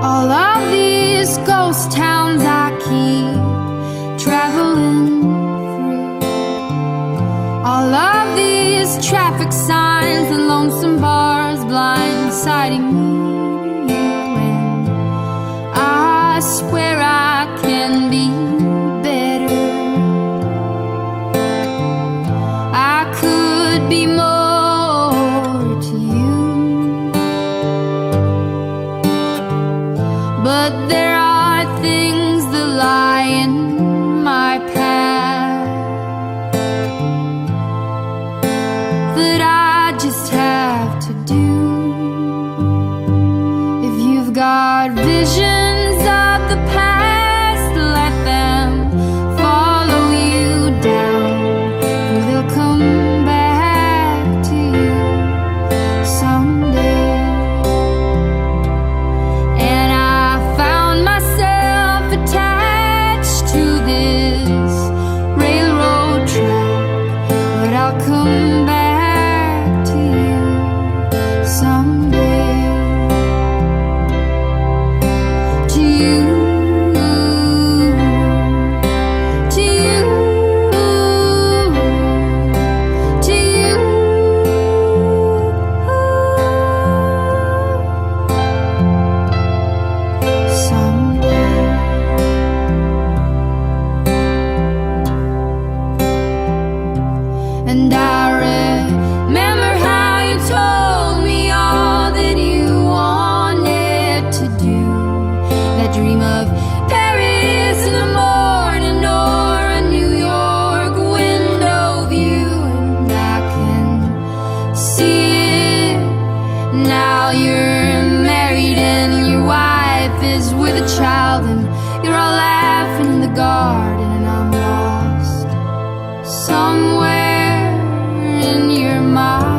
All of these ghost towns I keep traveling through, all of these traffic signs and lonesome bars blindsiding me, and I swear I can be better. I could be more to you, but there are things that lie in my path that I just have to do. If you've got visions of the past, let them follow you down, for they'll come back to you someday. And I found myself attached to this railroad track, but I'll come back to you someday. To you, to you, to you. Someday. And I remember how you told me all that you wanted to do, that dream of Paris in the morning or a New York window view. And I can see it now. You're married and your wife is with a child, and you're all laughing in the garden, and I'm lost somewhere in your mind.